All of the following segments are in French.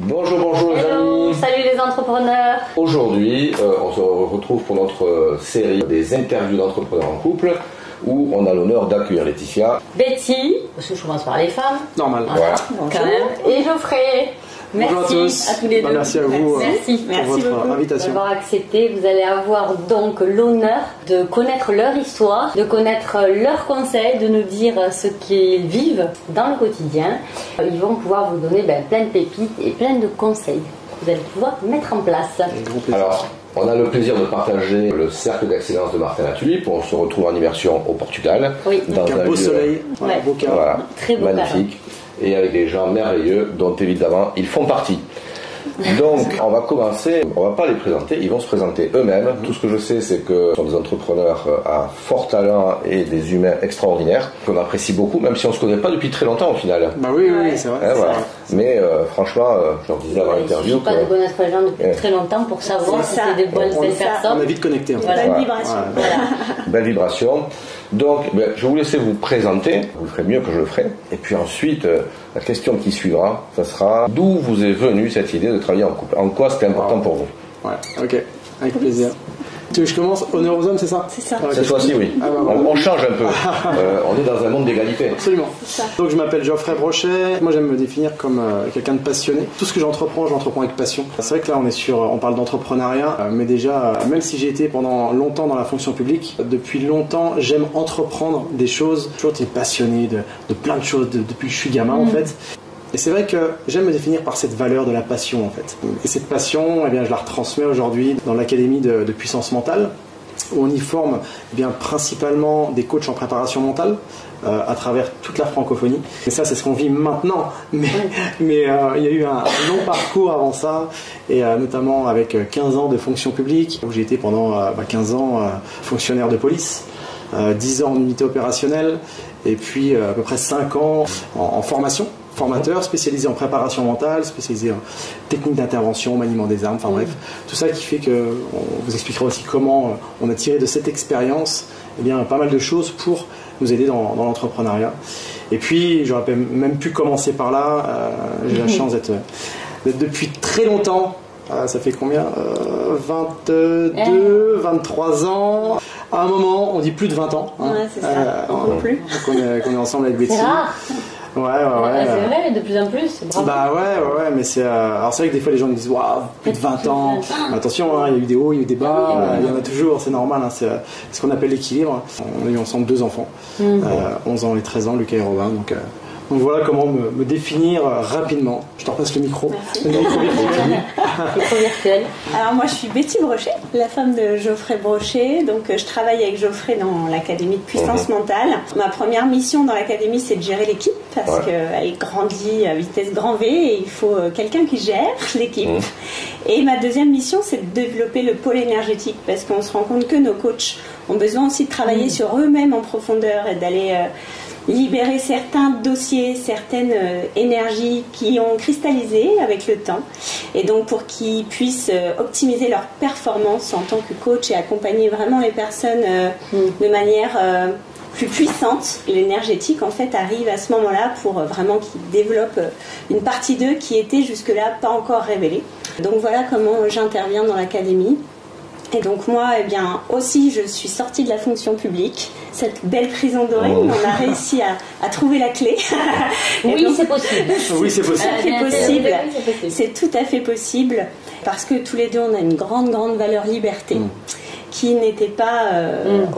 Bonjour, bonjour les Hello, amis. salut les entrepreneurs. Aujourd'hui, on se retrouve pour notre série des interviews d'entrepreneurs en couple où on a l'honneur d'accueillir Laetitia, Betty, parce que je commence par les femmes. Normal. voilà. Quand même. Et Geoffrey. Merci Bonjour à tous. tous les deux. Merci à vous Merci. pour votre invitation. D'avoir accepté. Vous allez avoir donc l'honneur de connaître leur histoire, de connaître leurs conseils, de nous dire ce qu'ils vivent dans le quotidien. Ils vont pouvoir vous donner plein de pépites et plein de conseils que vous allez pouvoir mettre en place. Alors, on a le plaisir de partager le cercle d'excellence de Martin Latulippe. On se retrouve en immersion au Portugal. Oui. Dans Un beau lieu, soleil, Ouais. beau cadre. voilà, Très beau magnifique. Et avec des gens merveilleux dont évidemment ils font partie. Donc on va commencer, on va pas les présenter, ils vont se présenter eux-mêmes. Tout ce que je sais c'est que ce sont des entrepreneurs à fort talent et des humains extraordinaires qu'on apprécie beaucoup, même si on se connaît pas depuis très longtemps au final. Bah oui, c'est vrai. Hein, voilà. Mais franchement, je leur disais avant Il ne l'interview suffit pas de connaître les gens depuis très longtemps pour savoir si C'est ça. c'est des bonnes On personnes. a vite connecté en fait. Voilà. Bonne vibration. Voilà. belle vibration. Donc, je vais vous laisser vous présenter. Vous le ferez mieux que je le ferai. Et puis ensuite, la question qui suivra, ça sera d'où vous est venue cette idée de travailler en couple. En quoi c'était important pour vous? Ouais, ok, avec plaisir. Tu veux que je commence? Honneur aux hommes, c'est ça? C'est ça. Ok. Cette fois-ci, oui. Ah, bah, On change un peu. On est dans un monde d'égalité. Absolument. ça. Donc je m'appelle Geoffrey Brochet. Moi j'aime me définir comme quelqu'un de passionné. Tout ce que j'entreprends avec passion. C'est vrai que là on parle d'entrepreneuriat, mais déjà même si j'ai été pendant longtemps dans la fonction publique, depuis longtemps j'aime entreprendre des choses. J'ai toujours été passionné de plein de choses depuis que je suis gamin en fait. Et c'est vrai que j'aime me définir par cette valeur de la passion en fait. Et cette passion, eh bien, je la retransmets aujourd'hui dans l'académie de puissance mentale, où on y forme bien principalement des coachs en préparation mentale à travers toute la francophonie. Et ça, c'est ce qu'on vit maintenant. Mais il y a eu un long parcours avant ça, et notamment avec 15 ans de fonction publique, où j'ai été pendant 15 ans fonctionnaire de police, 10 ans en unité opérationnelle, et puis à peu près 5 ans en formation. Formateur spécialisé en préparation mentale, spécialisé en technique d'intervention, maniement des armes, enfin bref, tout ça qui fait que on vous expliquera aussi comment on a tiré de cette expérience pas mal de choses pour nous aider dans l'entrepreneuriat. Et puis j'aurais même pu commencer par là. J'ai la chance d'être depuis très longtemps. Ça fait combien 22, 23 ans. À un moment, on dit plus de 20 ans. Ouais, c'est ça. Plus. Qu'on est ensemble avec Betty. C'est rare. Ouais. C'est vrai, de plus en plus. Bravo. Bah ouais, mais c'est. Alors c'est vrai que des fois les gens me disent waouh, plus de 20 ans. Mais attention, il y a eu des hauts, il y a eu des bas, il y en a toujours, c'est normal. C'est ce qu'on appelle l'équilibre. On a eu ensemble 2 enfants, 11 ans et 13 ans, Lucas et Robin. Donc voilà comment me définir rapidement. Je te repasse le micro. Le micro virtuel. Micro virtuel. Alors moi je suis Betty Brochet, la femme de Geoffrey Brochet. Donc je travaille avec Geoffrey dans l'académie de puissance mentale. Ma première mission dans l'académie c'est de gérer l'équipe parce qu'elle grandit à vitesse grand V et il faut quelqu'un qui gère l'équipe. Et ma deuxième mission c'est de développer le pôle énergétique parce qu'on se rend compte que nos coachs ont besoin aussi de travailler sur eux-mêmes en profondeur et d'aller libérer certains dossiers, certaines énergies qui ont cristallisé avec le temps. Et donc pour qu'ils puissent optimiser leur performance en tant que coach et accompagner vraiment les personnes de manière plus puissante. L'énergétique en fait arrive à ce moment-là pour vraiment qu'ils développent une partie d'eux qui était jusque-là pas encore révélée. Donc voilà comment j'interviens dans l'académie. Et donc moi, aussi, je suis sortie de la fonction publique, cette belle prison dorée, où on a réussi à trouver la clé. Oui, donc, c'est possible. Oui, c'est possible. C'est tout à fait possible, parce que tous les deux, on a une grande valeur liberté. Qui n'était pas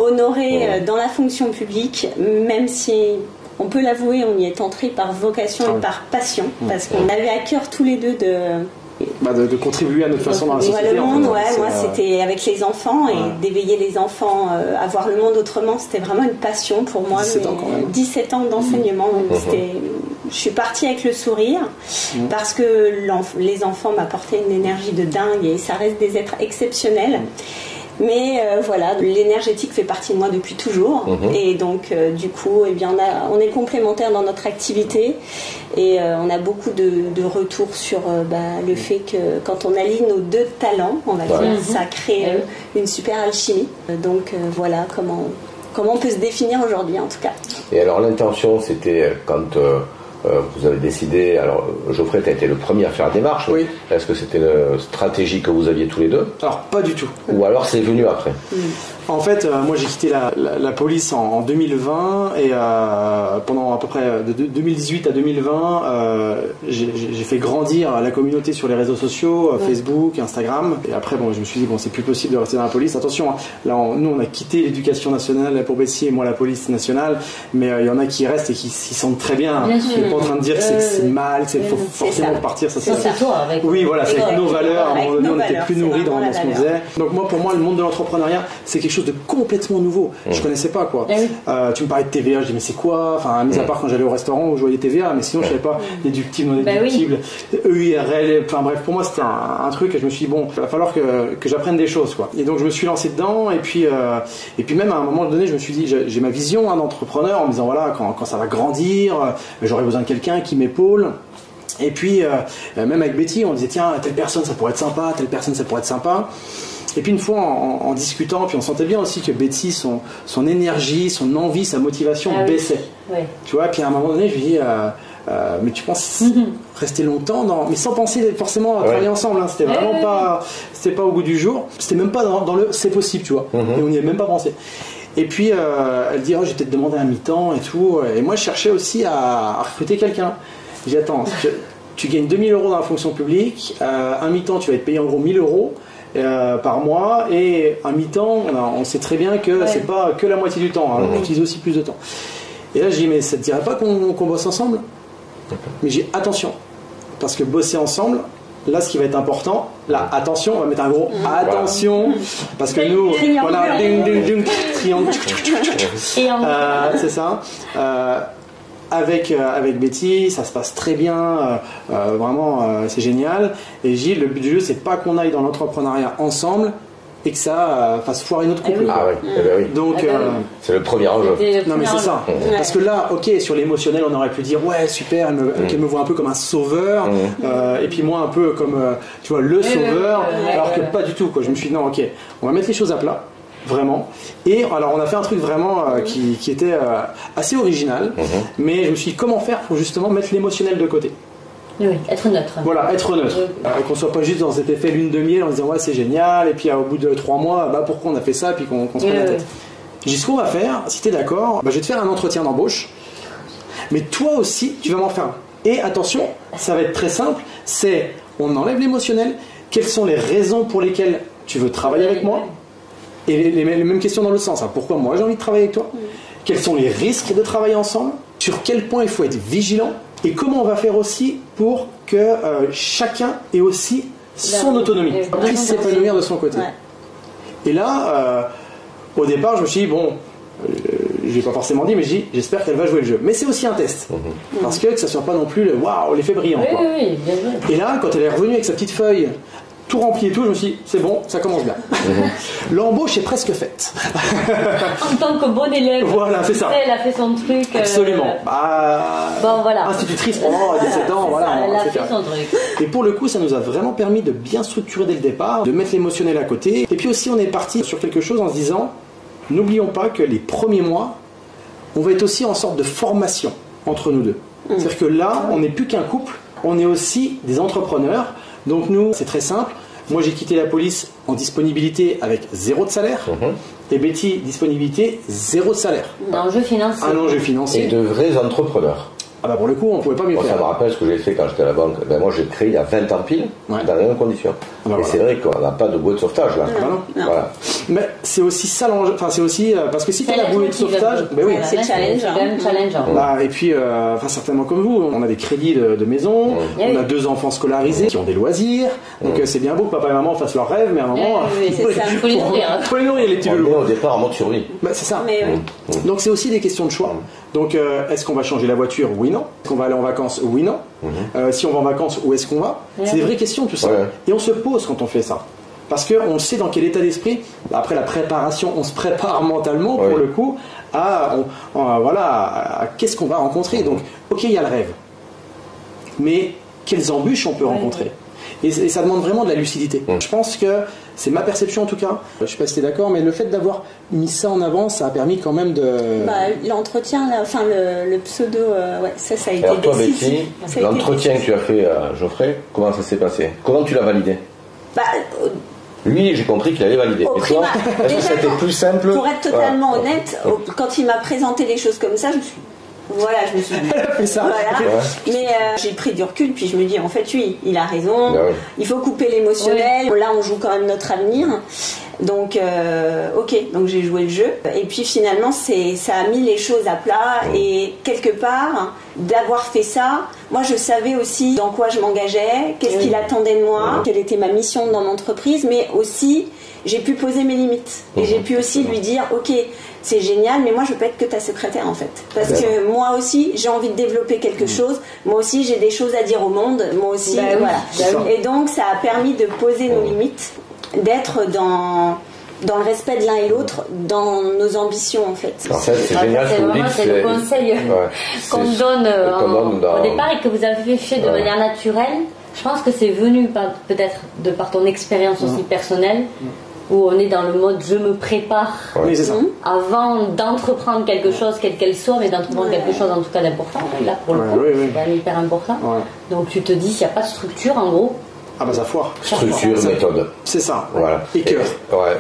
honorée dans la fonction publique, même si on peut l'avouer, on y est entré par vocation et par passion, parce qu'on avait à cœur tous les deux de contribuer à notre façon dans la société. Le monde, moi c'était avec les enfants et d'éveiller les enfants à voir le monde autrement, c'était vraiment une passion pour moi. 17 ans quand même. 17 ans d'enseignement, donc je suis partie avec le sourire parce que les enfants m'apportaient une énergie de dingue et ça reste des êtres exceptionnels. Mais l'énergétique fait partie de moi depuis toujours. Et donc, du coup, on est complémentaires dans notre activité. Et on a beaucoup de retours sur le fait que quand on allie nos 2 talents, on va dire, ça crée une super alchimie. Donc, voilà comment on peut se définir aujourd'hui, en tout cas. Et alors, l'intention, c'était quand vous avez décidé, alors Geoffrey, tu as été le premier à faire la démarche. Oui. Est-ce que c'était une stratégie que vous aviez tous les deux? Alors, pas du tout. Ou alors c'est venu après? En fait, moi j'ai quitté la police en 2020 et pendant à peu près de 2018 à 2020, j'ai fait grandir la communauté sur les réseaux sociaux, Facebook, Instagram. Et après, bon, je me suis dit, bon, c'est plus possible de rester dans la police. Attention, hein, là, nous on a quitté l'éducation nationale pour Bessie et moi la police nationale, mais il y en a qui restent et qui s'y sentent très bien. Je suis pas en train de dire que c'est mal, qu'il faut forcément partir. Ça, c'est toi avec. Oui, voilà, c'est avec nos valeurs. À un moment donné, on était valeurs, plus nourris dans ce qu'on faisait. Donc moi, pour moi, le monde de l'entrepreneuriat, c'est quelque chose de complètement nouveau. Je connaissais pas quoi. Tu me parlais de TVA, je dis mais c'est quoi? Enfin, mis à part quand j'allais au restaurant où je voyais TVA, mais sinon je savais pas déductible, non déductible, EIRL. Enfin bref, pour moi c'était un truc et je me suis dit bon, il va falloir que j'apprenne des choses quoi. Et donc je me suis lancé dedans et puis même à un moment donné je me suis dit j'ai ma vision d'entrepreneur en me disant voilà quand ça va grandir, j'aurai besoin de quelqu'un qui m'épaule. Et puis même avec Betty on disait tiens telle personne ça pourrait être sympa, telle personne ça pourrait être sympa. Et puis une fois en discutant, puis on sentait bien aussi que Betty, son énergie, son envie, sa motivation baissait. Oui. Tu vois, puis à un moment donné, je lui dis, mais tu penses rester longtemps mais sans penser forcément à travailler ensemble. Hein. C'était vraiment pas au goût du jour. C'était même pas dans le c'est possible, tu vois. Et on n'y avait même pas pensé. Et puis elle dit, j'ai peut-être demandé un mi-temps et tout. Et moi, je cherchais aussi à recruter quelqu'un. J'ai dit, attends, tu gagnes 2000 € dans la fonction publique, un mi-temps, tu vas être payé en gros 1000 €. Par mois et un mi-temps on sait très bien que c'est pas que la moitié du temps, hein, on utilise aussi plus de temps. Et là j'ai dit mais ça te dirait pas qu'on bosse ensemble? Mais j'ai attention parce que bosser ensemble là ce qui va être important là attention on va mettre un gros attention parce que nous voilà triangle c'est ça avec Betty, ça se passe très bien, vraiment c'est génial. Et Gilles, le but du jeu, c'est pas qu'on aille dans l'entrepreneuriat ensemble et que ça fasse foirer notre couple. Ah oui. Donc c'est le premier enjeu. Non mais c'est ça. Parce que là, ok, sur l'émotionnel, on aurait pu dire ouais super, qu'elle me voit un peu comme un sauveur, et puis moi un peu comme tu vois le sauveur, alors que pas du tout quoi. Je me suis dit non ok, on va mettre les choses à plat. Vraiment. Et alors on a fait un truc vraiment qui était assez original, mais je me suis dit comment faire pour justement mettre l'émotionnel de côté. Oui, être neutre. Voilà, être neutre. Qu'on soit pas juste dans cet effet lune de miel en disant ouais c'est génial, et puis au bout de 3 mois, pourquoi on a fait ça, puis qu'on se prenne la tête. J'ai dit ce qu'on va faire, si t'es d'accord, je vais te faire un entretien d'embauche, mais toi aussi tu vas m'en faire un. Et attention, ça va être très simple, c'est on enlève l'émotionnel, quelles sont les raisons pour lesquelles tu veux travailler avec moi. Et les mêmes questions dans l'autre sens. Hein. Pourquoi moi j'ai envie de travailler avec toi? Quels sont les risques de travailler ensemble? Sur quel point il faut être vigilant? Et comment on va faire aussi pour que chacun ait aussi son autonomie, puisse s'épanouir de son côté. Et là, au départ, je me suis dit, bon, je l'ai pas forcément dit, mais j'espère qu'elle va jouer le jeu. Mais c'est aussi un test. Parce que ça soit pas non plus waouh, l'effet brillant. Quoi. Oui, bien joué. Et là, quand elle est revenue avec sa petite feuille, tout rempli et tout, je me suis dit, c'est bon, ça commence bien. L'embauche est presque faite. En tant que bon élève. Voilà, c'est ça. Elle a fait son truc. Absolument. Bon, voilà. Institutrice pendant 17 ans, voilà. Ça, elle a fait son truc. Et pour le coup, ça nous a vraiment permis de bien structurer dès le départ, de mettre l'émotionnel à côté. Et puis aussi, on est parti sur quelque chose en se disant, n'oublions pas que les premiers mois, on va être aussi en sorte de formation entre nous deux. C'est-à-dire que là, on n'est plus qu'un couple, on est aussi des entrepreneurs. Donc nous, c'est très simple. Moi, j'ai quitté la police en disponibilité avec 0 de salaire. Et Betty, disponibilité, 0 de salaire. Un enjeu financier. Un enjeu financier. Et de vrais entrepreneurs. Ah bah pour le coup, on pouvait pas mieux faire. Ça me rappelle ce que j'ai fait quand j'étais à la banque. Moi, j'ai créé il y a 20 ans pile, dans les mêmes conditions. Et c'est vrai qu'on n'a pas de bouée de sauvetage là. Non. Voilà. Mais c'est aussi ça l'enjeu. Enfin, c'est aussi parce que si tu as la bouée de sauvetage, oui, c'est challengeant. Et puis, certainement comme vous, on a des crédits de maison, on a 2 enfants scolarisés qui ont des loisirs. Donc c'est bien beau que papa et maman fassent leurs rêves, mais à un moment, il faut les nourrir. Il faut les nourrir les petits loulous. Au départ, en mode survie. C'est ça. Donc c'est aussi des questions de choix. Donc est-ce qu'on va changer la voiture? Oui, non. Est-ce qu'on va aller en vacances? Oui, non. Si on va en vacances, où est-ce qu'on va? C'est des vraies questions tout ça. Et on se pose quand on fait ça. Parce qu'on sait dans quel état d'esprit, après la préparation, on se prépare mentalement pour le coup à qu'est-ce qu'on va rencontrer. Donc ok, il y a le rêve. Mais quelles embûches on peut rencontrer. Et ça demande vraiment de la lucidité. Je pense que c'est ma perception en tout cas. Je ne sais pas si tu es d'accord, mais le fait d'avoir mis ça en avant, ça a permis quand même de... L'entretien, enfin le pseudo, ça a été Alors toi, décisif. Betty, l'entretien que tu as fait à Geoffrey, comment ça s'est passé? Comment tu l'as validé? Lui, j'ai compris qu'il allait valider. Et toi, est-ce que c'était plus simple? Pour être totalement honnête, quand il m'a présenté les choses comme ça, je me suis dit, Elle a fait ça. Voilà. Mais j'ai pris du recul, puis je me dis, en fait, oui, il a raison. Il faut couper l'émotionnel. Là, on joue quand même notre avenir. Donc, donc j'ai joué le jeu. Et puis finalement, ça a mis les choses à plat. Et quelque part, d'avoir fait ça, moi, je savais aussi dans quoi je m'engageais, qu'est-ce qu'il attendait de moi, quelle était ma mission dans l'entreprise, mais aussi, j'ai pu poser mes limites. Et j'ai pu aussi lui dire, ok, c'est génial, mais moi je peux être que ta secrétaire en fait. Parce que moi aussi j'ai envie de développer quelque chose, moi aussi j'ai des choses à dire au monde, moi aussi, voilà. Et donc ça a permis de poser nos limites, d'être dans le respect de l'un et l'autre, dans nos ambitions en fait. En fait, c'est génial ce que vous dites. C'est le conseil qu'on donne au départ et que vous avez fait de manière naturelle. Je pense que c'est venu peut-être de par ton expérience aussi personnelle, où on est dans le mode je me prépare avant d'entreprendre quelque chose, quelle qu'elle soit, mais d'entreprendre quelque chose en tout cas d'important. Là pour le coup, c'est quand même hyper important. Donc tu te dis s'il n'y a pas de structure en gros. Ah bah ça foire. Structure, méthode. C'est ça. Voilà. Et cœur.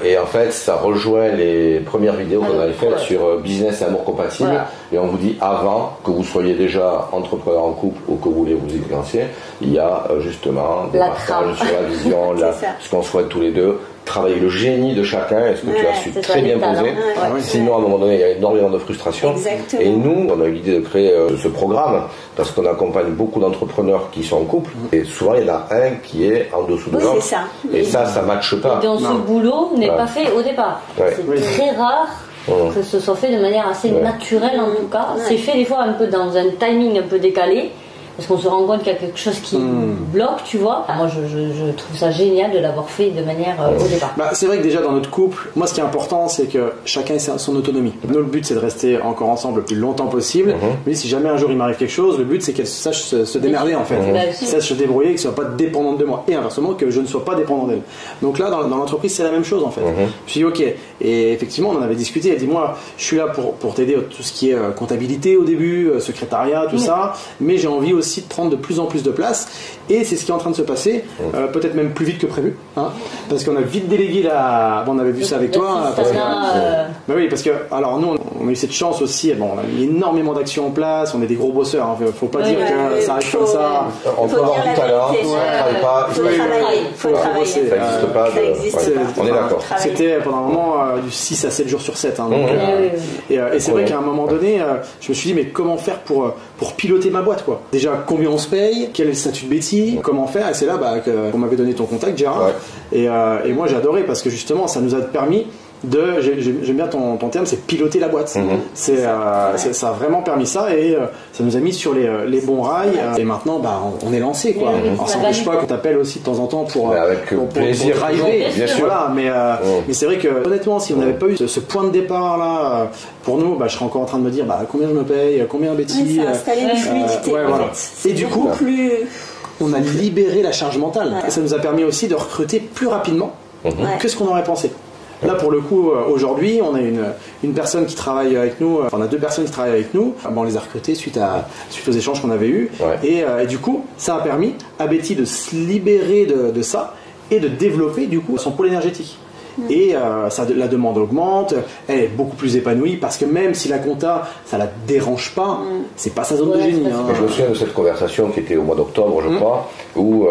Et en fait, ça rejoint les premières vidéos qu'on avait faites sur business et amour compatible. Voilà. Et on vous dit avant que vous soyez déjà entrepreneur en couple ou que vous voulez vous y lancer, il y a justement des partages sur la vision, ce qu'on souhaite tous les deux. Travailler le génie de chacun, est-ce que tu as su très bien poser. Sinon, à un moment donné, il y a énormément de frustration. Exactement. Et nous, on a eu l'idée de créer ce programme parce qu'on accompagne beaucoup d'entrepreneurs qui sont en couple et souvent, il y en a un qui est en dessous de l'autre. C'est ça. Et ça ne matche pas. Et donc, ce boulot n'est pas fait au départ. C'est très rare que ce soit fait de manière assez naturelle en tout cas. C'est fait des fois un peu dans un timing un peu décalé. Parce qu'on se rend compte qu'il y a quelque chose qui bloque, tu vois. Moi, je trouve ça génial de l'avoir fait de manière au départ. C'est vrai que déjà dans notre couple, moi ce qui est important, c'est que chacun ait son autonomie. Nous, le but, c'est de rester encore ensemble le plus longtemps possible. Mais si jamais un jour il m'arrive quelque chose, le but, c'est qu'elle sache se démerder en fait. Qu'elle sache se débrouiller, qu'elle ne soit pas dépendante de moi. Et inversement, que je ne sois pas dépendant d'elle. Donc là, dans l'entreprise, c'est la même chose en fait. Je dis ok. Et effectivement, on en avait discuté. Elle dit moi, je suis là pour t'aider tout ce qui est comptabilité au début, secrétariat, tout ça. Mais j'ai envie aussi de prendre de plus en plus de place et c'est ce qui est en train de se passer, peut-être même plus vite que prévu, parce qu'on a vite délégué on avait vu ça avec toi, parce que alors nous on a eu cette chance aussi, on a mis énormément d'actions en place, on est des gros bosseurs, faut pas dire que ça arrive comme ça, on peut avoir du talent, faut travailler, ça n'existe pas, on est d'accord. C'était pendant un moment du 6 à 7 jours sur 7 et c'est vrai qu'à un moment donné je me suis dit mais comment faire pour piloter ma boîte quoi. Déjà combien on se paye, quel est le statut de Betty, comment faire, et c'est là qu'on m'avait donné ton contact Gérard et moi j'ai adoré parce que justement ça nous a permis j'aime bien ton terme, c'est piloter la boîte. Ça a vraiment permis ça et ça nous a mis sur les bons rails et maintenant on est lancé quoi. Alors ça n'empêche pas qu'on t'appelle aussi de temps en temps pour plaisir, driver, bien sûr. Voilà, mais c'est vrai que honnêtement si on n'avait pas eu ce point de départ là pour nous, je serais encore en train de me dire combien je me paye, combien Betty. Ça a installé une fluidité. Et du coup on a libéré la charge mentale et ça nous a permis aussi de recruter plus rapidement que ce qu'on aurait pensé. Là, pour le coup, aujourd'hui, on a une personne qui travaille avec nous, on a 2 personnes qui travaillent avec nous. On les a recrutées suite aux échanges qu'on avait eus. Et du coup, ça a permis à Betty de se libérer de ça et de développer, du coup, son pôle énergétique. Et la demande augmente, elle est beaucoup plus épanouie parce que même si la compta ça la dérange pas, c'est pas sa zone de génie. Je me souviens de cette conversation qui était au mois d'octobre, je crois, où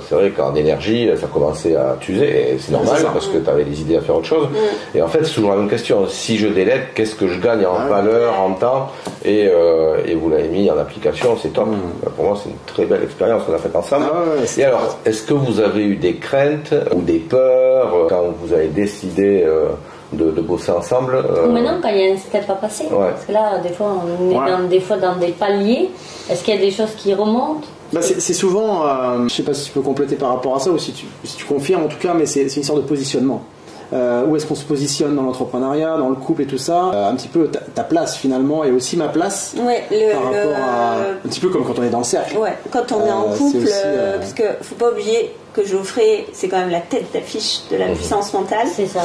c'est vrai qu'en énergie ça commençait à t'user et c'est normal parce que tu avais des idées à faire autre chose. Et en fait, c'est toujours la même question. Si je délègue, qu'est-ce que je gagne en valeur, en temps et vous l'avez mis en application, c'est top. Pour moi, c'est une très belle expérience qu'on a faite ensemble. Et alors, est-ce que vous avez eu des craintes ou des peurs quand vous avez décidé de bosser ensemble Ou maintenant quand il y a un step à passer parce que là des fois on est dans des paliers, est-ce qu'il y a des choses qui remontent? C'est souvent, je sais pas si tu peux compléter par rapport à ça ou si tu confirmes en tout cas, mais c'est une sorte de positionnement. où est-ce qu'on se positionne dans l'entrepreneuriat, dans le couple et tout ça, un petit peu ta place finalement et aussi ma place par rapport à un petit peu comme quand on est dans le cercle. Ouais, quand on est en couple, aussi, parce que faut pas oublier que Geoffrey, c'est quand même la tête d'affiche de la puissance mentale. C'est ça.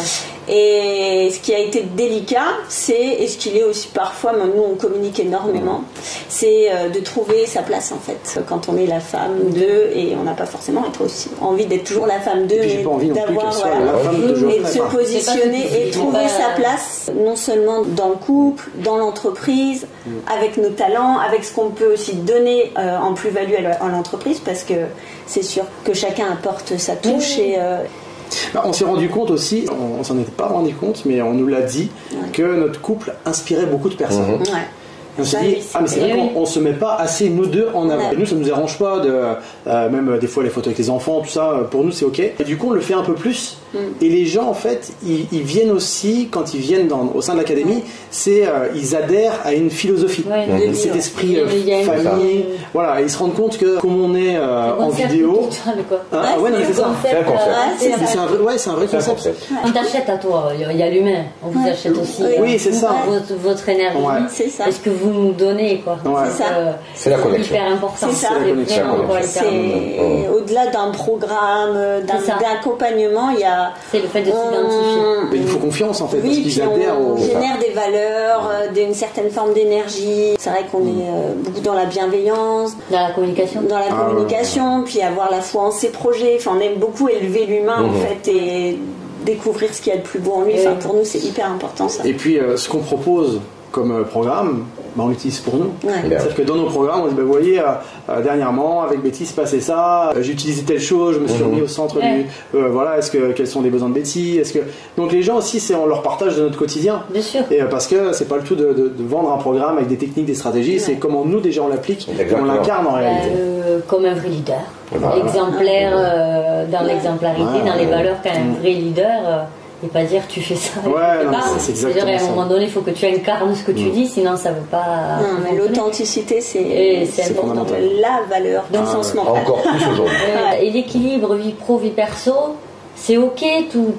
Et ce qui a été délicat, et ce qu'il est aussi parfois, même nous on communique énormément, c'est de trouver sa place en fait. Quand on est la femme d'eux, et on n'a pas forcément aussi envie d'être toujours la femme d'eux, j'ai pas envie non plus qu'elle soit voilà, la femme de Geoffrey, et de se positionner et trouver sa place, non seulement dans le couple, dans l'entreprise, avec nos talents, avec ce qu'on peut aussi donner en plus-value à l'entreprise, parce que c'est sûr que chacun apporte sa touche et on s'est rendu compte aussi, on s'en était pas rendu compte, mais on nous l'a dit, que notre couple inspirait beaucoup de personnes. Et on s'est dit, mais c'est vrai qu'on se met pas assez nous deux en avant. Et nous, ça nous dérange pas même des fois les photos avec les enfants, tout ça, pour nous c'est ok. Et du coup, on le fait un peu plus. Et les gens, en fait, ils viennent aussi, quand ils viennent au sein de l'académie, ils adhèrent à une philosophie. Cet esprit famille. Voilà, et ils se rendent compte que comme on est en vidéo. C'est un concept. C'est un vrai concept. On t'achète à toi, il y a l'humain. On vous achète aussi. Oui, c'est ça. Votre énergie. C'est ça. Est-ce que vous nous donnez, quoi. C'est ça. C'est la connexion. Hyper important. C'est ça. C'est au-delà d'un programme, d'un accompagnement, il y a. C'est le fait de s'identifier. Il faut confiance en fait, parce Oui, qu'ils adhèrent on génère des valeurs, d'une certaine forme d'énergie. C'est vrai qu'on est beaucoup dans la bienveillance, dans la communication. Puis avoir la foi en ses projets. Enfin, on aime beaucoup élever l'humain en fait et découvrir ce qu'il y a de plus beau en lui. Enfin, pour nous, c'est hyper important ça. Et puis, ce qu'on propose comme programme, on l'utilise pour nous. C'est-à-dire que dans nos programmes, on dit, vous voyez, dernièrement, avec Betty, se passait ça, j'ai utilisé telle chose, je me suis remis au centre du... voilà, quels sont les besoins de Betty, Donc les gens aussi, on leur partage de notre quotidien. Bien sûr. Et parce que c'est pas le tout de vendre un programme avec des techniques, des stratégies, c'est comment nous, déjà, on l'applique, on l'incarne en réalité. Comme un vrai leader. Exemplaire dans l'exemplarité, dans les valeurs qu'a un vrai leader. Et pas dire tu fais ça. C'est exactement à un moment donné, il faut que tu incarnes ce que tu dis, sinon ça ne veut pas. Non, mais l'authenticité, c'est important. La valeur du sens mental. Encore plus aujourd'hui. Et l'équilibre vie pro, vie perso, c'est ok,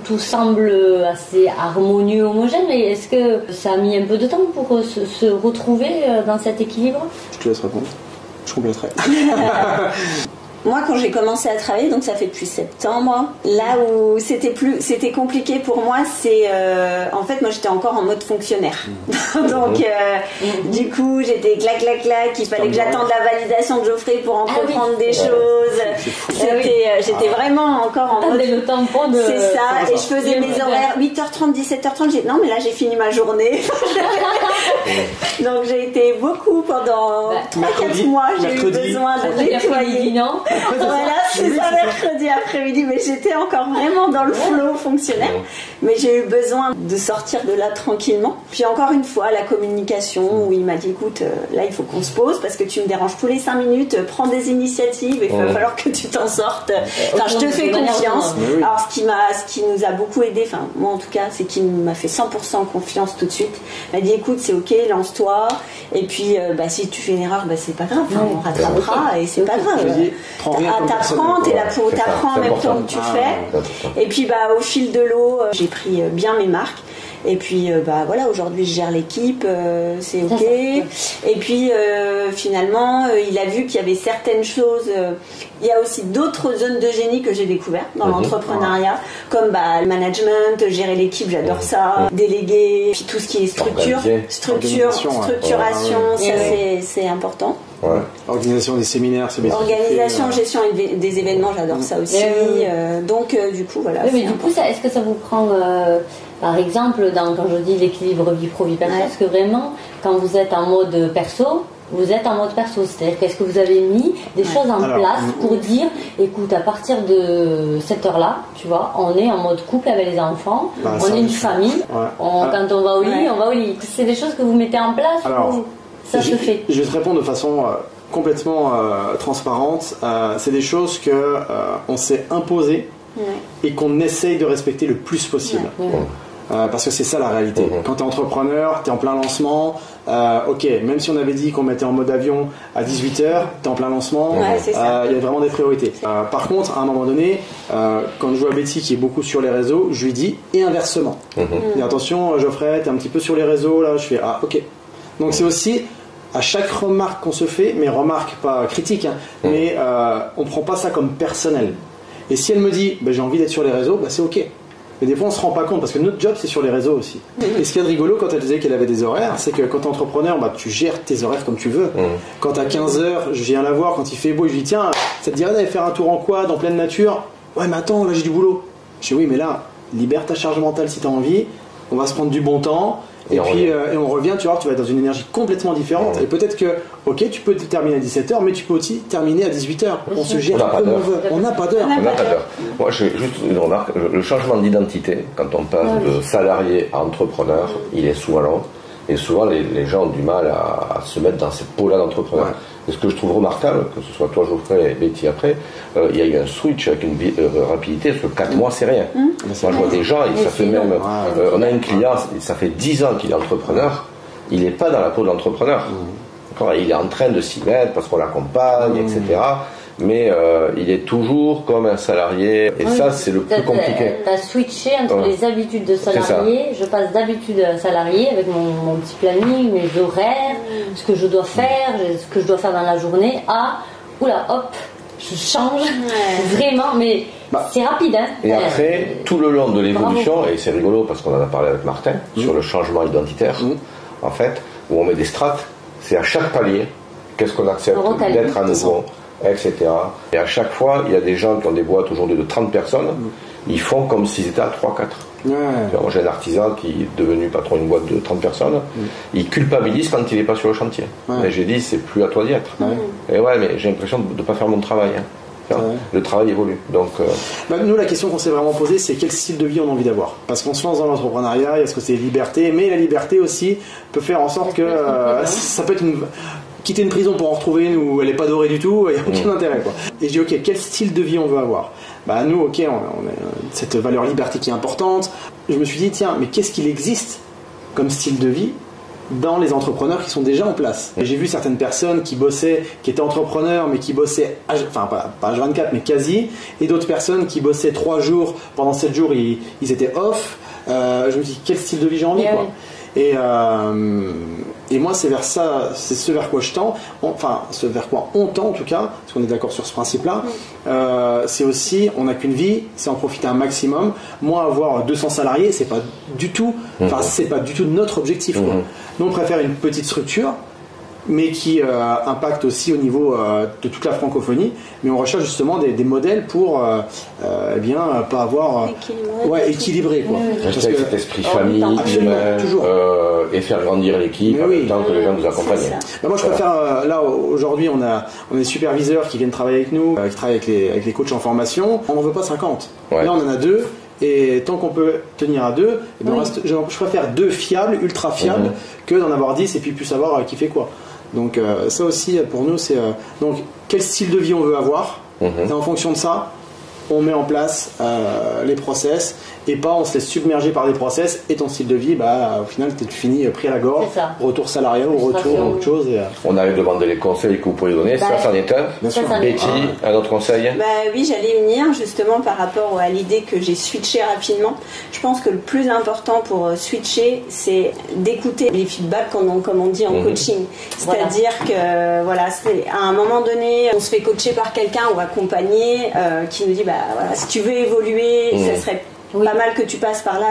tout semble assez harmonieux, homogène, mais est-ce que ça a mis un peu de temps pour se retrouver dans cet équilibre? Je te laisse répondre. Je compléterai. Moi, quand j'ai commencé à travailler, donc ça fait depuis septembre, là où c'était compliqué pour moi, c'est en fait, moi j'étais encore en mode fonctionnaire. Donc, du coup, j'étais clac, il fallait que j'attende la validation de Geoffrey pour entreprendre des choses. J'étais vraiment encore en mode. Le tampon de. C'est ça, et je faisais mes horaires 8h30, 17h30. Non, mais là j'ai fini ma journée. Donc, j'ai été beaucoup pendant 3-4 mois, j'ai eu besoin de nettoyer. Voilà, c'est ça, mercredi après-midi, mais j'étais encore vraiment dans le flow fonctionnaire. Mais j'ai eu besoin de sortir de là tranquillement. Puis encore une fois, la communication, où il m'a dit, écoute, là il faut qu'on se pose parce que tu me déranges tous les 5 minutes, prends des initiatives, il va falloir que tu t'en sortes. Enfin, je te fais confiance. Alors ce qui nous a beaucoup aidé, enfin moi en tout cas, c'est qu'il m'a fait 100% confiance tout de suite. Il m'a dit, écoute, c'est ok, lance-toi. Et puis, si tu fais une erreur, c'est pas grave, on rattrapera et c'est pas grave. T'apprends, t'es là pour t'apprendre en même temps que tu fais. Et puis au fil de l'eau, j'ai pris bien mes marques. Et puis voilà, aujourd'hui je gère l'équipe, c'est ok. Et puis finalement, il a vu qu'il y avait certaines choses. Il y a aussi d'autres zones de génie que j'ai découvert dans l'entrepreneuriat, comme le management, gérer l'équipe, j'adore ça, déléguer, puis tout ce qui est structuration, ça c'est important. Organisation des séminaires, organisation, gestion des événements, j'adore ça aussi. Donc du coup voilà. Mais du coup, est-ce que ça vous prend par exemple quand je dis l'équilibre vie pro vie perso, est-ce que vraiment quand vous êtes en mode perso, vous êtes en mode perso, c'est-à-dire qu'est-ce que vous avez mis des choses en place pour dire, écoute, à partir de cette heure-là, tu vois, on est en mode couple avec les enfants, on est une famille, quand on va au lit, on va au lit. C'est des choses que vous mettez en place ou ça se fait? Je vais te répondre de façon complètement transparente. C'est des choses que on s'est imposées et qu'on essaye de respecter le plus possible. parce que c'est ça la réalité. Quand tu es entrepreneur, tu es en plein lancement, ok, même si on avait dit qu'on mettait en mode avion à 18h, tu es en plein lancement, il y a vraiment des priorités. Par contre, à un moment donné, quand je vois Betty qui est beaucoup sur les réseaux, je lui dis et inversement. Et attention, Geoffrey, tu es un petit peu sur les réseaux, là, je fais ah ok. Donc c'est aussi à chaque remarque qu'on se fait, mais remarque pas critique, hein, mais on prend pas ça comme personnel. Et si elle me dit j'ai envie d'être sur les réseaux, c'est ok. Mais des fois on se rend pas compte parce que notre job c'est sur les réseaux aussi. Et ce qu'il y a de rigolo quand elle disait qu'elle avait des horaires, c'est que quand tu es entrepreneur, tu gères tes horaires comme tu veux. Quand à 15h, je viens la voir quand il fait beau, je lui dis tiens, ça te dirait d'aller faire un tour en quad en pleine nature? Ouais mais attends, là j'ai du boulot. Je dis oui mais là, libère ta charge mentale si tu as envie, on va se prendre du bon temps. Et on revient, tu vois, tu vas être dans une énergie complètement différente. Et peut-être que, ok, tu peux terminer à 17h, mais tu peux aussi terminer à 18h. On se gère comme on veut. On n'a pas d'heure. Moi, j'ai juste une remarque. Le changement d'identité, quand on passe de salarié à entrepreneur, il est souvent long. Et souvent, les gens ont du mal à se mettre dans cette peau-là d'entrepreneur. Et ce que je trouve remarquable, que ce soit toi, Geoffrey, et Betty après, il y a eu un switch avec une rapidité, parce que 4 mois, c'est rien. Moi, je vois des gens, ça fait même... on a une cliente, ça fait 10 ans qu'il est entrepreneur, il n'est pas dans la peau de l'entrepreneur. Il est en train de s'y mettre, parce qu'on l'accompagne, etc. Mais il est toujours comme un salarié, et ça c'est le plus compliqué. Tu as switché entre les habitudes de salarié, je passe d'habitude à salarié avec mon petit planning, mes horaires, ce que je dois faire, ce que je dois faire dans la journée, à oula hop, je change vraiment, mais c'est rapide. Hein. Et après, tout le long de l'évolution, et c'est rigolo parce qu'on en a parlé avec Martin, sur le changement identitaire, en fait, où on met des strates, c'est à chaque palier, qu'est-ce qu'on accepte d'être à nouveau, etc. Et à chaque fois, il y a des gens qui ont des boîtes aujourd'hui de 30 personnes, ils font comme s'ils étaient à 3-4. Moi, j'ai un artisan qui est devenu patron d'une boîte de 30 personnes, il culpabilise quand il n'est pas sur le chantier. Et j'ai dit, c'est plus à toi d'y être. Et mais j'ai l'impression de ne pas faire mon travail. Le travail évolue. Donc, nous, la question qu'on s'est vraiment posée, c'est quel style de vie on a envie d'avoir. Parce qu'on se lance dans l'entrepreneuriat, est-ce que c'est liberté, mais la liberté aussi peut faire en sorte que ça peut être quitter une prison pour en retrouver une où elle n'est pas dorée du tout, il n'y a aucun intérêt. Et je dis ok, quel style de vie on veut avoir? Nous, ok, on a cette valeur liberté qui est importante. Je me suis dit tiens, mais qu'est-ce qu'il existe comme style de vie dans les entrepreneurs qui sont déjà en place? Et j'ai vu certaines personnes qui étaient entrepreneurs mais qui bossaient, pas H24 mais quasi, et d'autres personnes qui bossaient 3 jours, pendant 7 jours ils étaient off. Je me dis quel style de vie j'ai envie Et moi c'est vers ça, c'est ce vers quoi je tends, ce vers quoi on tend en tout cas, parce qu'on est d'accord sur ce principe-là. C'est aussi, on n'a qu'une vie, c'est en profiter un maximum. Moi avoir 200 salariés, c'est pas du tout, c'est pas du tout notre objectif. Nous on préfère une petite structure, mais qui impacte aussi au niveau de toute la francophonie, mais on recherche justement des modèles pour pas avoir équilibré parce que cet esprit famille, humain, et faire grandir l'équipe en même temps que les gens nous accompagnent. Moi je préfère, là aujourd'hui on a des superviseurs qui viennent travailler avec nous, qui travaillent avec les coachs en formation, on n'en veut pas 50, là on en a 2. Et tant qu'on peut tenir à 2, je préfère 2 fiables, ultra fiables, que d'en avoir 10 et puis plus savoir qui fait quoi. Donc ça aussi pour nous c'est donc quel style de vie on veut avoir, et en fonction de ça on met en place les process, et pas on se laisse submerger par des process, et ton style de vie au final tu finis pris à la gorge, retour salarial ou retour à autre chose. On arrive à demander les conseils que vous pourriez donner, ça c'en est un. Betty, un autre conseil? Oui, j'allais venir justement par rapport à l'idée que j'ai switché rapidement. Je pense que le plus important pour switcher, c'est d'écouter les feedbacks comme on dit en coaching. C'est-à-dire que c'est, à un moment donné, on se fait coacher par quelqu'un ou accompagner qui nous dit si tu veux évoluer, ça serait pas mal que tu passes par là.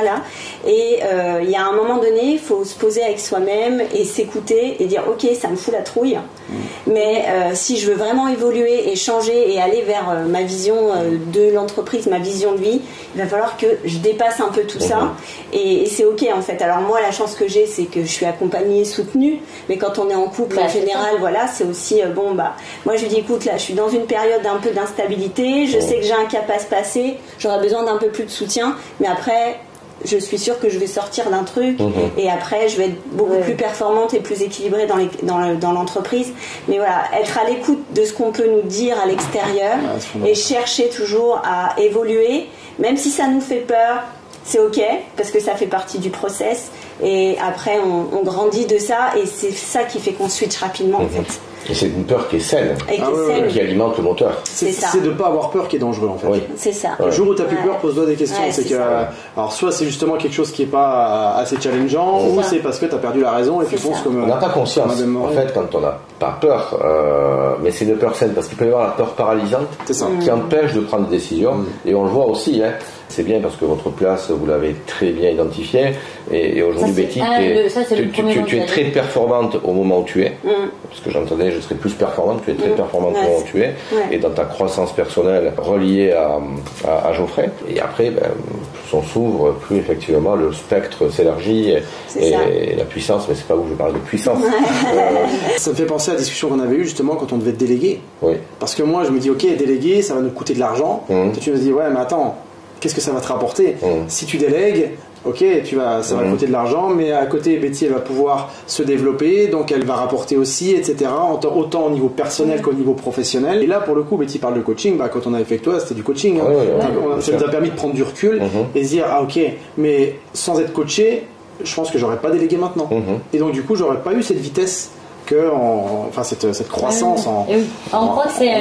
Et il y a un moment donné, il faut se poser avec soi-même et s'écouter et dire ok, ça me fout la trouille, mais si je veux vraiment évoluer et changer et aller vers ma vision de l'entreprise, ma vision de vie, il va falloir que je dépasse un peu tout ça, et c'est ok en fait. Alors moi, la chance que j'ai, c'est que je suis accompagnée, soutenue, mais quand on est en couple en général, c'est aussi moi je lui dis écoute, là je suis dans une période un peu d'instabilité, je sais que j'ai un cap à se passer, j'aurais besoin d'un peu plus de soutien, mais après je suis sûre que je vais sortir d'un truc, et après je vais être beaucoup plus performante et plus équilibrée dans l'entreprise. Mais être à l'écoute de ce qu'on peut nous dire à l'extérieur, et chercher toujours à évoluer, même si ça nous fait peur. c'est ok parce que ça fait partie du process et après on grandit de ça et c'est ça qui fait qu'on switch rapidement en fait. Et c'est une peur qui est saine, qui alimente le moteur. C'est de ne pas avoir peur qui est dangereux en fait. Oui. C'est ça. Le jour où tu n'as plus peur, pose-toi des questions. Ouais, c'est que, alors soit c'est justement quelque chose qui n'est pas assez challengeant, ou c'est parce que tu as perdu la raison et tu fonces comme. On n'a pas conscience. En fait, quand on n'a pas peur, mais c'est une peur saine, parce qu'il peut y avoir la peur paralysante qui empêche de prendre des décisions. Et on le voit aussi, hein. C'est bien parce que votre place, vous l'avez très bien identifiée. Et aujourd'hui, Betty, tu es très performante au moment où tu es. Parce que j'entendais, je serais plus performante. Tu es très performante au moment où tu es. Et dans ta croissance personnelle reliée à Geoffrey. Et après, plus on s'ouvre, plus effectivement le spectre s'élargit et la puissance. Mais c'est pas où je parle de puissance. Ça me fait penser à la discussion qu'on avait eue justement quand on devait déléguer. Oui. Parce que moi, je me dis, ok, déléguer, ça va nous coûter de l'argent. Tu me dis, ouais, mais attends. Qu'est-ce que ça va te rapporter si tu délègues? Ok, ça va coûter de l'argent, mais à côté, Betty, elle va pouvoir se développer, donc elle va rapporter aussi, etc. Autant au niveau personnel qu'au niveau professionnel. Et là, pour le coup, Betty parle de coaching. Quand on avait fait avec toi, c'était du coaching. Ça nous a permis de prendre du recul et se dire, ah ok, mais sans être coaché, je pense que j'aurais pas délégué maintenant. Et donc, du coup, j'aurais pas eu cette vitesse cette croissance on croit que c'est un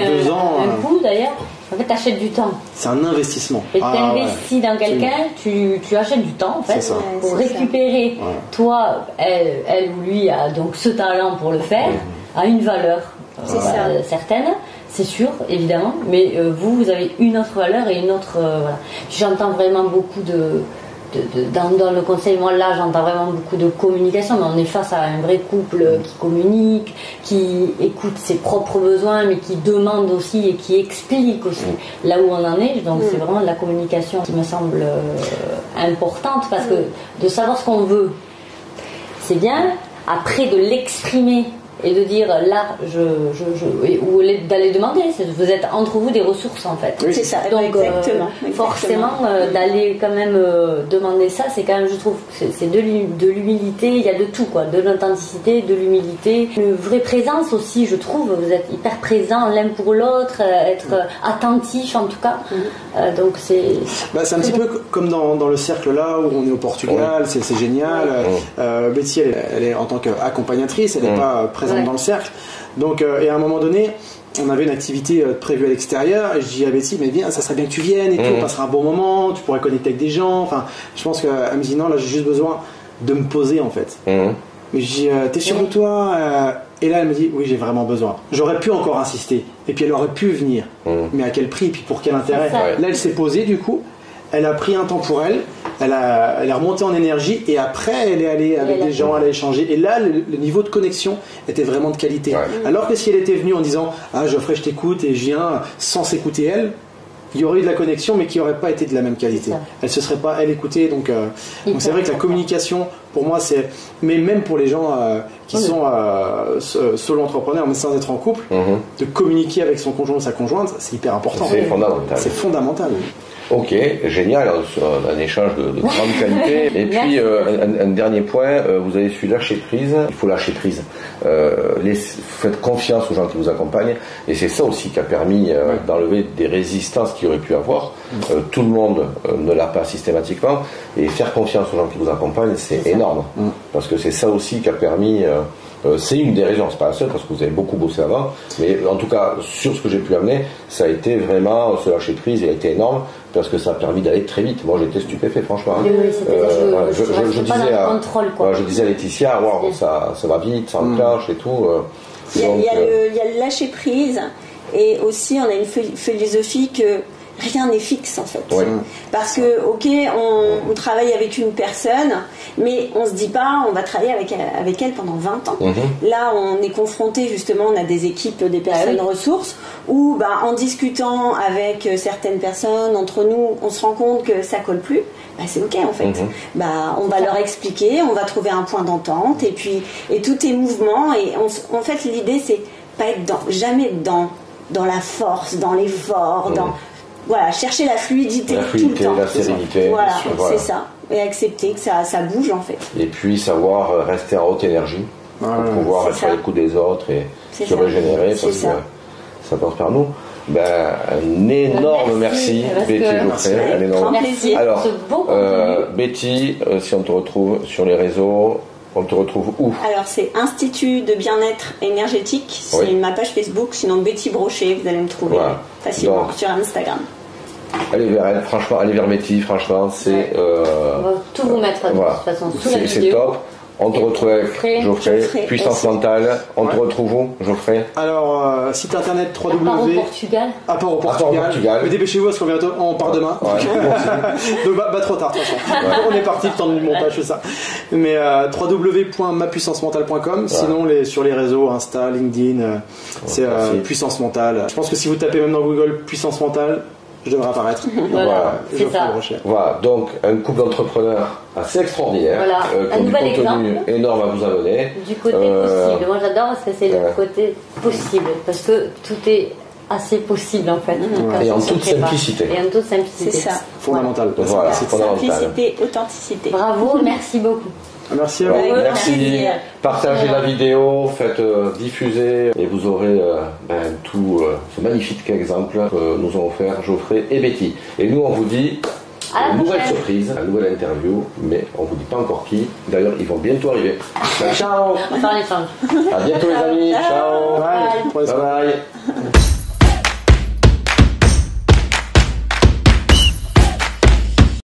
coût d'ailleurs. En fait, tu achètes du temps. C'est un investissement. Et tu investis dans quelqu'un, tu achètes du temps en fait pour récupérer. Toi, elle ou lui a donc ce talent pour le faire, a une valeur certaine, c'est sûr, évidemment. Mais vous avez une autre valeur et une autre. Voilà. J'entends vraiment beaucoup dans le conseil, moi là j'entends vraiment beaucoup de communication, mais on est face à un vrai couple qui communique, qui écoute ses propres besoins, mais qui demande aussi et qui explique aussi là où on en est. Donc c'est vraiment de la communication qui me semble importante, parce que de savoir ce qu'on veut, c'est bien. Après de l'exprimer et de dire là, ou d'aller demander, vous êtes entre vous des ressources en fait. Oui, c'est ça. Donc exactement. Forcément d'aller quand même demander ça, c'est quand même, je trouve, c'est de l'humilité. Il y a de tout quoi, de l'authenticité, de l'humilité, une vraie présence aussi. Je trouve, vous êtes hyper présents l'un pour l'autre, être attentif en tout cas. Donc c'est un petit peu comme dans le cercle là où on est au Portugal, c'est génial. Betty, elle est en tant qu'accompagnatrice, elle n'est pas présente dans le cercle. Donc, et à un moment donné, on avait une activité prévue à l'extérieur, et je dis à Betty, mais viens, ça serait bien que tu viennes et tout, on passera un bon moment, tu pourrais connecter avec des gens. Enfin, je pense qu'elle me dit non, là j'ai juste besoin de me poser en fait. Mais je dis, t'es sûr de toi? Et là elle me dit, oui, j'ai vraiment besoin. J'aurais pu encore insister, et puis elle aurait pu venir, mais à quel prix, et puis pour quel intérêt? Là elle s'est posée du coup. Elle a pris un temps pour elle, elle est remontée en énergie, et après elle est allée avec des gens, elle a échangé, et là le niveau de connexion était vraiment de qualité. Alors que si elle était venue en disant ah Geoffrey je t'écoute et je viens sans s'écouter elle, il y aurait eu de la connexion mais qui n'aurait pas été de la même qualité. Elle se serait pas écoutée, donc c'est vrai que la communication pour moi c'est, mais même pour les gens qui sont solo entrepreneurs mais sans être en couple, de communiquer avec son conjoint ou sa conjointe, c'est hyper important. C'est fondamental. Ok, génial, un échange de grande qualité. Et puis un dernier point, vous avez su lâcher prise. Il faut lâcher prise. Faites confiance aux gens qui vous accompagnent, et c'est ça aussi qui a permis d'enlever des résistances qu'il y aurait pu avoir. Tout le monde ne l'a pas systématiquement, et faire confiance aux gens qui vous accompagnent, c'est énorme, parce que c'est ça aussi qui a permis. C'est une des raisons, c'est pas la seule, parce que vous avez beaucoup bossé avant, mais en tout cas sur ce que j'ai pu amener, ça a été vraiment ce lâcher prise, il a été énorme, parce que ça a permis d'aller très vite. Moi j'étais stupéfait franchement. Je disais à Laetitia, wow, ça va vite, ça enclenche et tout. Il y a le lâcher prise, et aussi on a une philosophie que rien n'est fixe en fait. Parce que ok, on travaille avec une personne, mais on se dit pas on va travailler avec elle pendant 20 ans. Là on est confronté justement, on a des équipes, des personnes ressources, où en discutant avec certaines personnes, entre nous, on se rend compte que ça colle plus. C'est ok en fait. On va leur expliquer, on va trouver un point d'entente, et tout est mouvement, et en fait l'idée c'est pas être jamais dans la force, dans l'effort, chercher la fluidité tout le temps. La sérénité. Voilà, c'est ça. Et accepter que ça bouge en fait. Et puis savoir rester en haute énergie pour pouvoir être à l'écoute des autres et se régénérer, parce que ça passe par nous. Un énorme merci Betty et Geoffrey. Un énorme merci. Alors, Ce beau contenu. Betty, si on te retrouve sur les réseaux, on te retrouve où? Alors c'est Institut de bien-être énergétique, c'est ma page Facebook, sinon Betty Brochet, vous allez me trouver facilement sur Instagram. Allez vers elle, franchement, allez vers Betty, franchement, c'est... On va tout vous mettre de toute façon sous la vidéo. C'est top. On te retrouve avec Geoffrey, Puissance Mentale. On te retrouve où, Geoffrey? Alors, site internet www. À part au Portugal. À part au Portugal. Mais dépêchez-vous parce qu'on part demain. Donc, trop tard, de toute façon. On est parti le temps du montage, tout ça. Mais www.mapuissancementale.com. Sinon, sur les réseaux, Insta, LinkedIn, c'est Puissance Mentale. Je pense que si vous tapez même dans Google Puissance Mentale, je devrais apparaître. Voilà, c'est ça. Voilà, donc un couple d'entrepreneurs assez extraordinaire, voilà. Qui ont du contenu énorme à vous amener. Du côté possible. Moi j'adore parce que c'est le côté possible, parce que tout est assez possible en fait. Et en toute simplicité. Et en toute simplicité. C'est ça. Fondamental. Voilà, c'est fondamental. Simplicité, authenticité. Bravo, merci beaucoup. Merci à vous. Merci. Partagez la vidéo, faites diffuser et vous aurez tout ce magnifique exemple que nous ont offert Geoffrey et Betty. Et nous, on vous dit une nouvelle surprise, une nouvelle interview, mais on vous dit pas encore qui. D'ailleurs, ils vont bientôt arriver. Ciao. On va faire l'échange. À bientôt les amis. Ciao. Bye. Bye.